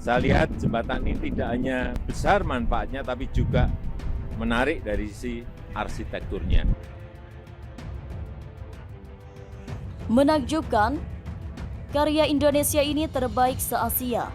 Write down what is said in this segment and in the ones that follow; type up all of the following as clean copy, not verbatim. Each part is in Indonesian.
Saya lihat jembatan ini tidak hanya besar manfaatnya, tapi juga menarik dari sisi arsitekturnya. Menakjubkan, karya Indonesia ini terbaik se-Asia.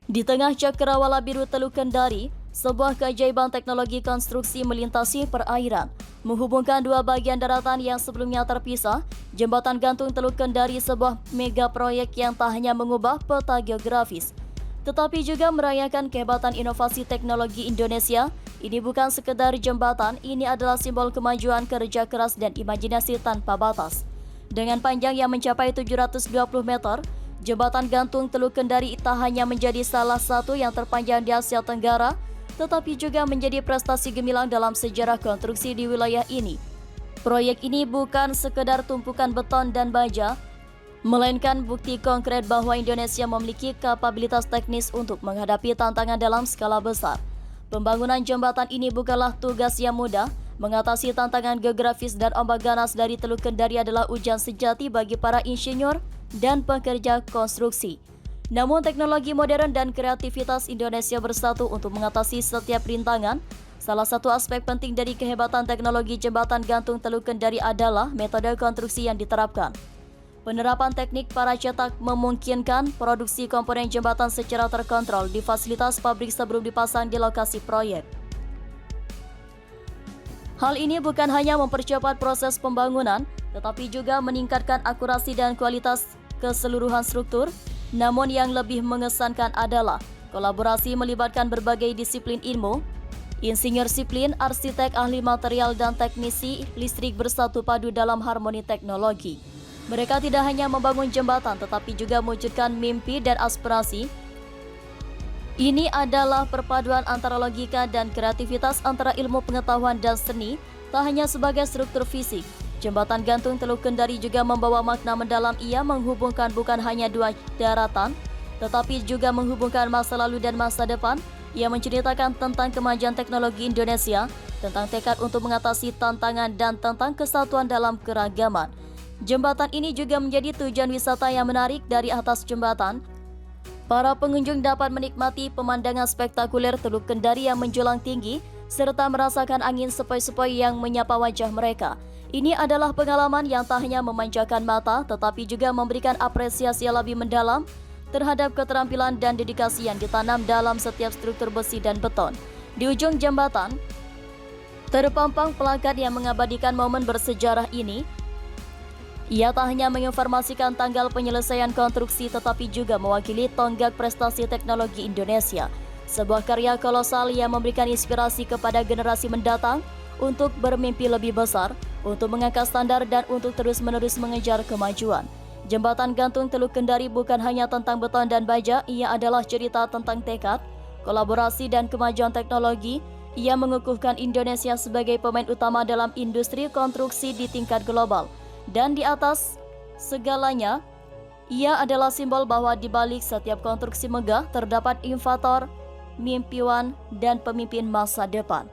Di tengah cakrawala biru Teluk Kendari, sebuah keajaiban teknologi konstruksi melintasi perairan, menghubungkan dua bagian daratan yang sebelumnya terpisah. Jembatan gantung Teluk Kendari, sebuah mega proyek yang tak hanya mengubah peta geografis, tetapi juga merayakan kehebatan inovasi teknologi Indonesia. Ini bukan sekedar jembatan, ini adalah simbol kemajuan kerja keras dan imajinasi tanpa batas. Dengan panjang yang mencapai 720 meter, jembatan gantung Teluk Kendari tak hanya menjadi salah satu yang terpanjang di Asia Tenggara, tetapi juga menjadi prestasi gemilang dalam sejarah konstruksi di wilayah ini. Proyek ini bukan sekedar tumpukan beton dan baja, melainkan bukti konkret bahwa Indonesia memiliki kapabilitas teknis untuk menghadapi tantangan dalam skala besar. Pembangunan jembatan ini bukanlah tugas yang mudah. Mengatasi tantangan geografis dan ombak ganas dari Teluk Kendari adalah ujian sejati bagi para insinyur dan pekerja konstruksi. Namun teknologi modern dan kreativitas Indonesia bersatu untuk mengatasi setiap rintangan. Salah satu aspek penting dari kehebatan teknologi jembatan gantung Teluk Kendari adalah metode konstruksi yang diterapkan. Penerapan teknik para cetak memungkinkan produksi komponen jembatan secara terkontrol di fasilitas pabrik sebelum dipasang di lokasi proyek. Hal ini bukan hanya mempercepat proses pembangunan, tetapi juga meningkatkan akurasi dan kualitas keseluruhan struktur. Namun yang lebih mengesankan adalah kolaborasi melibatkan berbagai disiplin ilmu. Insinyur sipil, arsitek, ahli material, dan teknisi listrik bersatu padu dalam harmoni teknologi. Mereka tidak hanya membangun jembatan, tetapi juga mewujudkan mimpi dan aspirasi. Ini adalah perpaduan antara logika dan kreativitas, antara ilmu pengetahuan dan seni, tak hanya sebagai struktur fisik. Jembatan gantung Teluk Kendari juga membawa makna mendalam. Ia menghubungkan bukan hanya dua daratan, tetapi juga menghubungkan masa lalu dan masa depan. Ia menceritakan tentang kemajuan teknologi Indonesia, tentang tekad untuk mengatasi tantangan, dan tentang kesatuan dalam keragaman. Jembatan ini juga menjadi tujuan wisata yang menarik. Dari atas jembatan, para pengunjung dapat menikmati pemandangan spektakuler Teluk Kendari yang menjulang tinggi, serta merasakan angin sepoi-sepoi yang menyapa wajah mereka. Ini adalah pengalaman yang tak hanya memanjakan mata, tetapi juga memberikan apresiasi yang lebih mendalam terhadap keterampilan dan dedikasi yang ditanam dalam setiap struktur besi dan beton. Di ujung jembatan, terpampang plakat yang mengabadikan momen bersejarah ini. Ia tak hanya menginformasikan tanggal penyelesaian konstruksi, tetapi juga mewakili tonggak prestasi teknologi Indonesia. Sebuah karya kolosal yang memberikan inspirasi kepada generasi mendatang untuk bermimpi lebih besar, untuk mengangkat standar, dan untuk terus-menerus mengejar kemajuan. Jembatan gantung Teluk Kendari bukan hanya tentang beton dan baja, ia adalah cerita tentang tekad, kolaborasi, dan kemajuan teknologi. Ia mengukuhkan Indonesia sebagai pemain utama dalam industri konstruksi di tingkat global. Dan di atas segalanya, ia adalah simbol bahwa di balik setiap konstruksi megah terdapat inovator, mimpiwan, dan pemimpin masa depan.